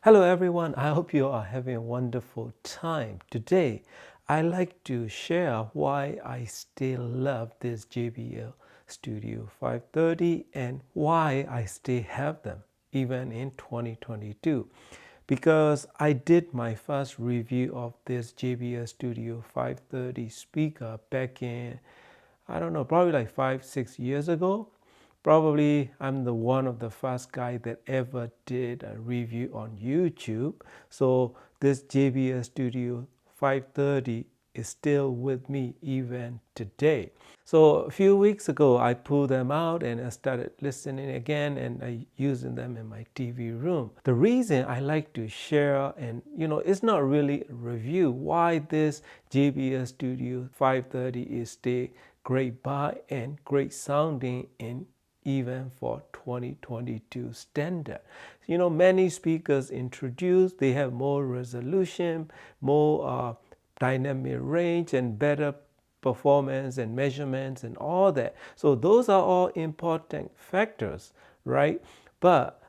Hello everyone, I hope you are having a wonderful time. Today, I like to share why I still love this JBL Studio 530 and why I still have them even in 2022. Because I did my first review of this JBL Studio 530 speaker back in, I don't know, probably like 5-6 years ago. Probably I'm the one of the first guy that ever did a review on YouTube. So this JBL Studio 530 is still with me even today. So a few weeks ago, I pulled them out and I started listening again and I using them in my TV room. The reason I like to share and it's not really a review why this JBL Studio 530 is still great buy and great sounding in even for 2022 standard. Many speakers introduced, they have more resolution, more dynamic range and better performance and measurements and all that. So those are all important factors, right? But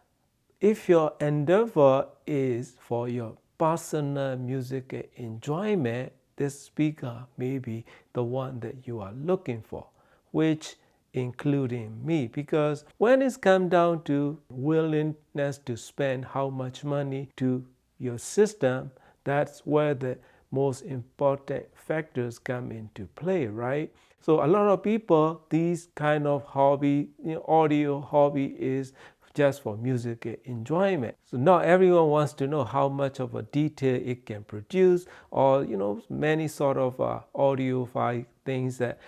if your endeavor is for your personal music enjoyment, this speaker may be the one that you are looking for, which including me, because when it's come down to willingness to spend how much money to your system, that's where the most important factors come into play, right? So a lot of people, these kind of hobby, audio hobby is just for music enjoyment. So not everyone wants to know how much of a detail it can produce, or many sort of audiophile things that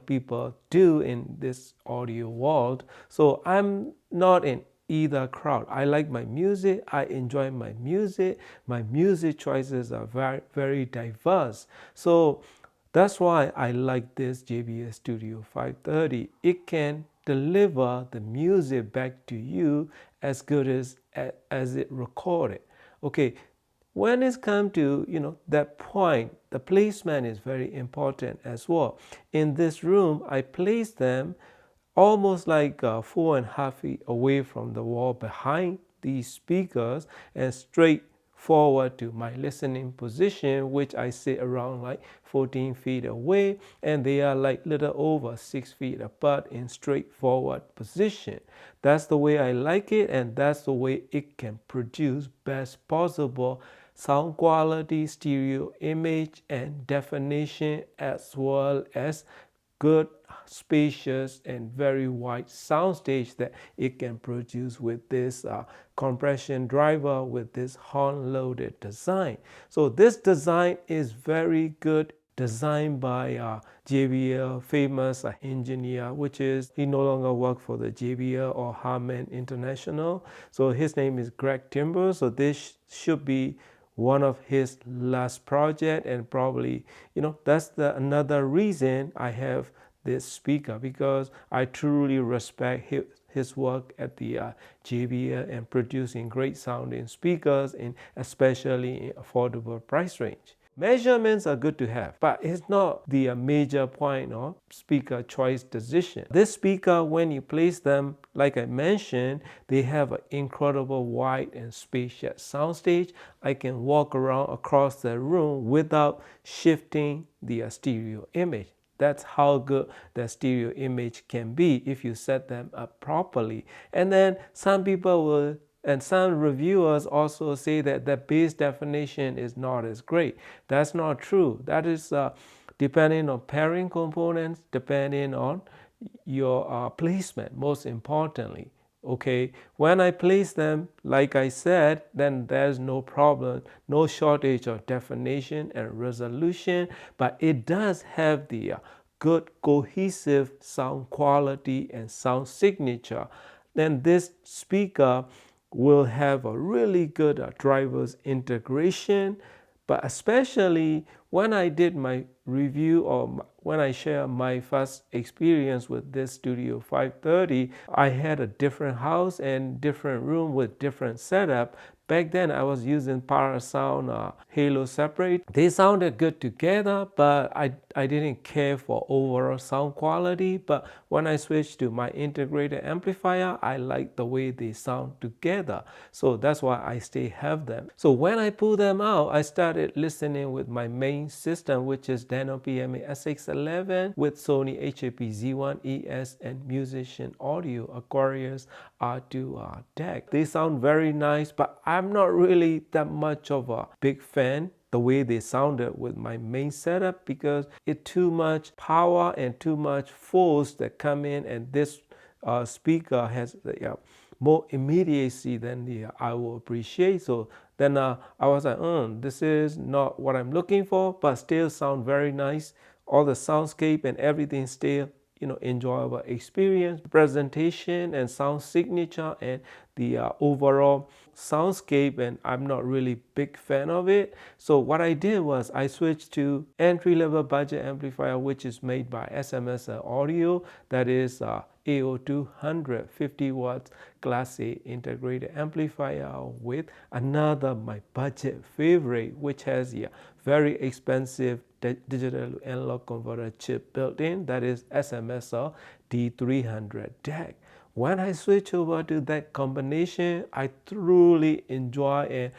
people do in this audio world. So I'm not in either crowd. I like my music, I enjoy my music. My music choices are very, very diverse. So that's why I like this JBL Studio 530. It can deliver the music back to you as good as it recorded. Okay, when it's come to that point, the placement is very important as well. In this room, I placed them almost like 4.5 feet away from the wall behind these speakers and straight forward to my listening position, which I sit around like 14 feet away, and they are like little over 6 feet apart in straightforward position. That's the way I like it, and that's the way it can produce best possible sound quality, stereo image, and definition, as well as good, spacious, and very wide soundstage that it can produce with this compression driver, with this horn loaded design. So this design is very good, designed by JBL famous engineer, which is he no longer work for the JBL or Harman International. So his name is Greg Timber. So this should be one of his last project, and probably that's another reason I have this speaker, because I truly respect his work at the JBL and producing great sounding speakers, in especially in affordable price range. Measurements are good to have, but it's not the major point of speaker choice decision. This speaker, when you place them, like I mentioned, they have an incredible wide and spacious soundstage. I can walk around across the room without shifting the stereo image. That's how good the stereo image can be if you set them up properly. And then some people will, and some reviewers also say that the bass definition is not as great. That's not true. That is depending on pairing components, depending on your placement, most importantly. Okay, when I place them, like I said, then there's no problem, no shortage of definition and resolution, but it does have the good cohesive sound quality and sound signature. Then this speaker will have a really good driver's integration, but especially when I did my review or when I share my first experience with this Studio 530, I had a different house and different room with different setup. Back then I was using Parasound Halo separate. They sounded good together, but I didn't care for overall sound quality. But when I switched to my integrated amplifier, I like the way they sound together. So that's why I still have them. So when I pull them out, I started listening with my main system, which is Denon PMA SX11 with Sony HAP Z1 ES and Musician Audio Aquarius R2 deck. They sound very nice, but I'm not really that much of a big fan the way they sounded with my main setup because it's too much power and too much force that come in, and this speaker has more immediacy than I will appreciate. So then I was like, this is not what I'm looking for, but still sound very nice. All the soundscape and everything still enjoyable experience, presentation and sound signature and the overall soundscape, and I'm not really big fan of it. So what I did was I switched to entry-level budget amplifier, which is made by SMSL Audio. That is AO200 50 watts Class A integrated amplifier with another my budget favorite, which has a very expensive digital analog converter chip built in, that is SMSL D300 DAC. When I switch over to that combination, I truly enjoy it.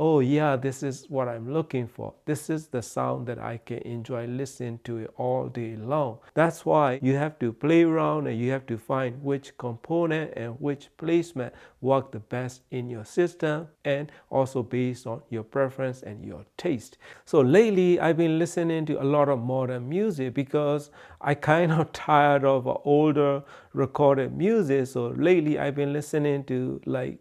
Oh yeah, this is what I'm looking for. This is the sound that I can enjoy listening to it all day long. That's why you have to play around and you have to find which component and which placement work the best in your system, and also based on your preference and your taste. So lately I've been listening to a lot of modern music because I kind of tired of older recorded music. So lately I've been listening to like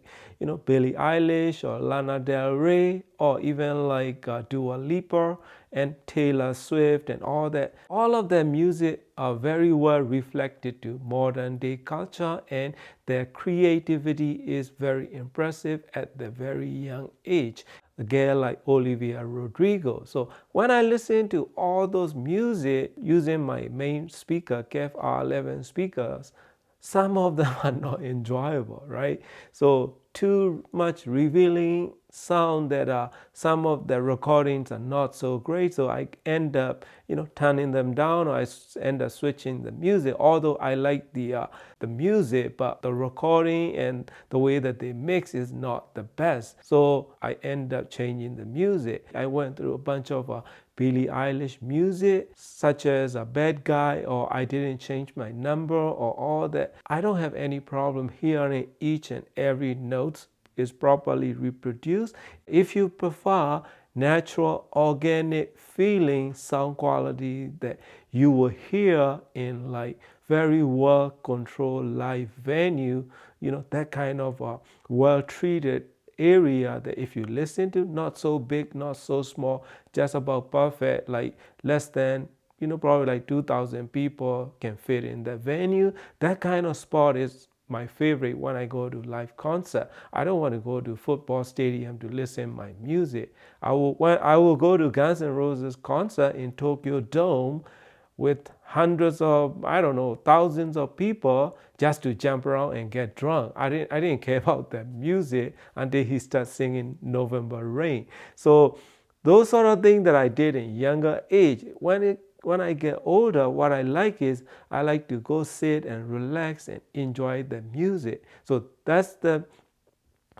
Billie Eilish or Lana Del Rey, or even like Dua Lipa and Taylor Swift and all that. All of their music are very well reflected to modern day culture, and their creativity is very impressive at the very young age. A girl like Olivia Rodrigo. So when I listen to all those music using my main speaker, KEF R11 speakers, some of them are not enjoyable, right? So too much revealing sound that some of the recordings are not so great, so I end up turning them down, or I end up switching the music. Although I like the music, but the recording and the way that they mix is not the best, so I end up changing the music. I went through a bunch of Billie Eilish music, such as a Bad Guy or I Didn't Change My Number or all that. I don't have any problem hearing each and every note is properly reproduced. If you prefer natural, organic feeling sound quality that you will hear in like very well controlled live venue, that kind of well treated area that if you listen to, not so big, not so small, just about perfect, like less than probably like 2,000 people can fit in that venue. That kind of spot is my favorite when I go to live concert. I don't want to go to football stadium to listen my music. I will go to Guns N' Roses concert in Tokyo Dome with hundreds of, I don't know, thousands of people just to jump around and get drunk. I didn't care about the music until he started singing November Rain. So those sort of things that I did in younger age. When I get older, what I like is I like to go sit and relax and enjoy the music. So that's the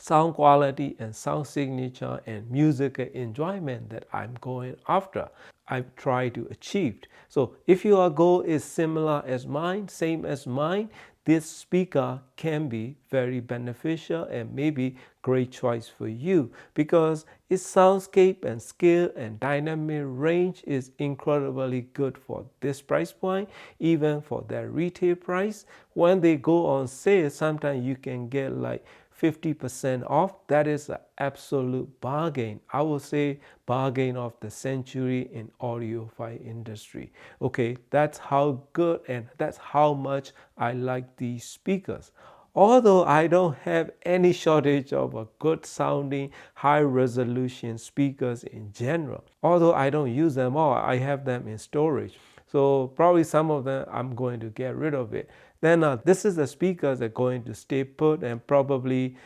sound quality and sound signature and musical enjoyment that I'm going after. I try to achieve. So if your goal is similar as mine, same as mine, this speaker can be very beneficial and maybe great choice for you because its soundscape and scale and dynamic range is incredibly good for this price point, even for their retail price. When they go on sale, sometimes you can get like 50% off. That is an absolute bargain. I will say bargain of the century in audiophile industry. Okay, that's how good and that's how much I like these speakers. Although I don't have any shortage of a good sounding high resolution speakers in general. Although I don't use them all, I have them in storage. So probably some of them I'm going to get rid of it. Then this is the speakers that are going to stay put, and probably,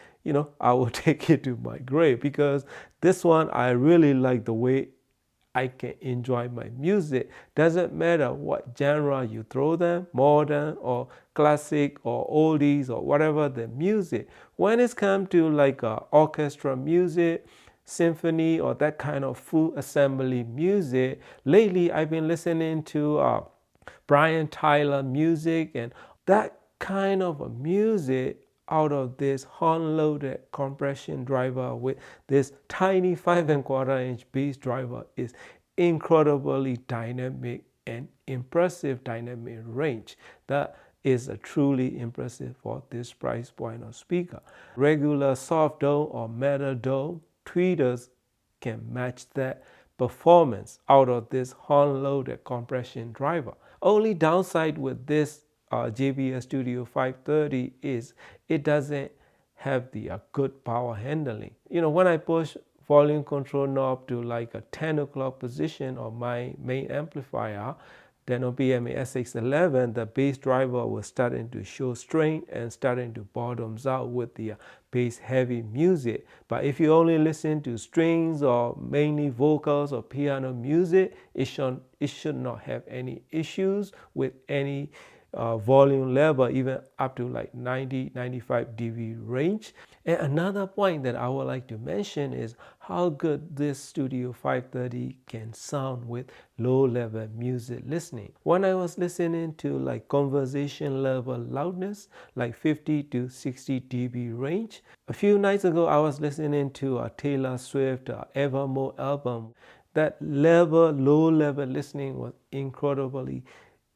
I will take it to my grave, because this one, I really like the way I can enjoy my music. Doesn't matter what genre you throw them, modern or classic or oldies or whatever the music. When it's come to like orchestra music, symphony, or that kind of full assembly music, lately I've been listening to Brian Tyler music, and that kind of a music out of this horn-loaded compression driver with this tiny 5¼ inch bass driver is incredibly dynamic and impressive dynamic range. That is a truly impressive for this price point of speaker. Regular soft dome or metal dome tweeters can match that performance out of this horn-loaded compression driver. Only downside with this JBL Studio 530 is it doesn't have the good power handling. When I push volume control knob to like a 10 o'clock position on my main amplifier, then on BMA SX11, the bass driver was starting to show strain and starting to bottoms out with the bass heavy music. But if you only listen to strings or mainly vocals or piano music, it should not have any issues with any volume level, even up to like 90-95 dB range. And another point that I would like to mention is how good this Studio 530 can sound with low level music listening. When I was listening to like conversation level loudness, like 50 to 60 dB range, a few nights ago I was listening to a Taylor Swift Evermore album. That low level listening was incredibly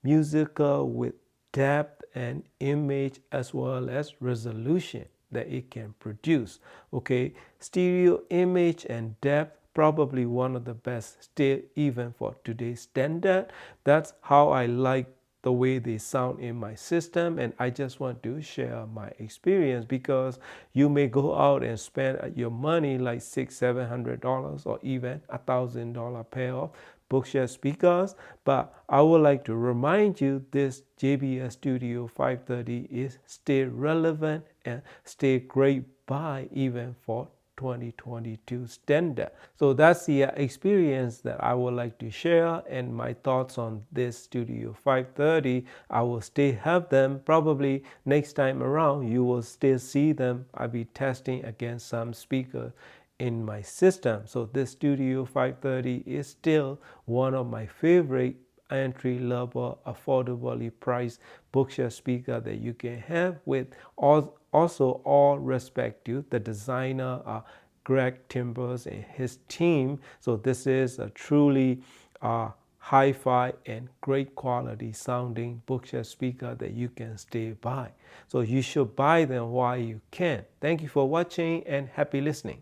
musical with depth and image as well as resolution that it can produce. Okay, stereo image and depth, probably one of the best still even for today's standard. That's how I like the way they sound in my system, and I just want to share my experience, because you may go out and spend your money like $600-700 or even $1,000 pair of Bookshare speakers, but I would like to remind you this JBL Studio 530 is still relevant and still great buy even for 2022 standard. So that's the experience that I would like to share, and my thoughts on this Studio 530. I will still have them. Probably next time around you will still see them. I'll be testing against some speakers in my system. So this Studio 530 is still one of my favorite entry-level, affordably priced Bookshare speaker that you can have, with also all respect to the designer Greg Timbers and his team. So this is a truly hi-fi and great quality sounding Bookshare speaker that you can stay by. So you should buy them while you can. Thank you for watching and happy listening.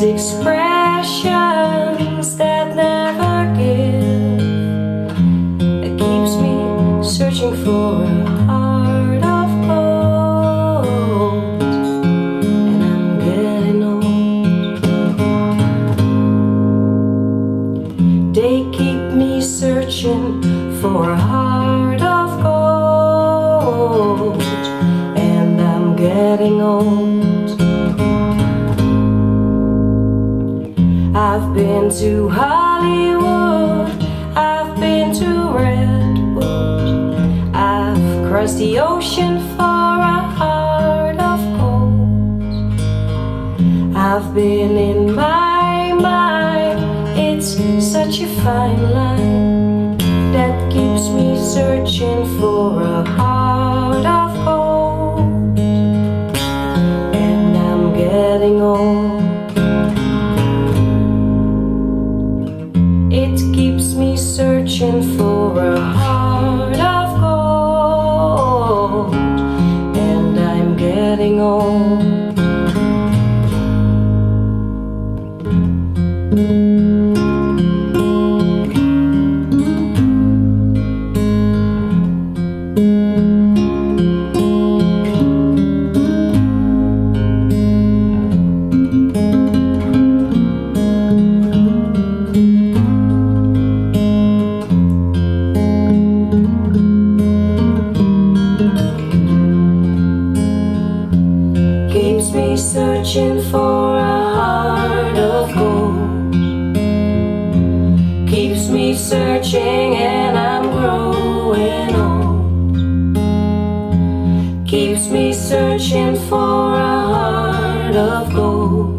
Expressions that never give, it keeps me searching for a heart of gold, and I'm getting old. They keep me searching for a heart of gold, and I'm getting old. I've been to Hollywood across the ocean for a heart of gold. I've been in my mind, it's such a fine line that keeps me searching for a heart of gold. And I'm getting old. It keeps me searching for a heart of gold. And I'm getting old. Keeps me searching for a heart of gold. Keeps me searching and I'm growing old. Keeps me searching for a heart of gold.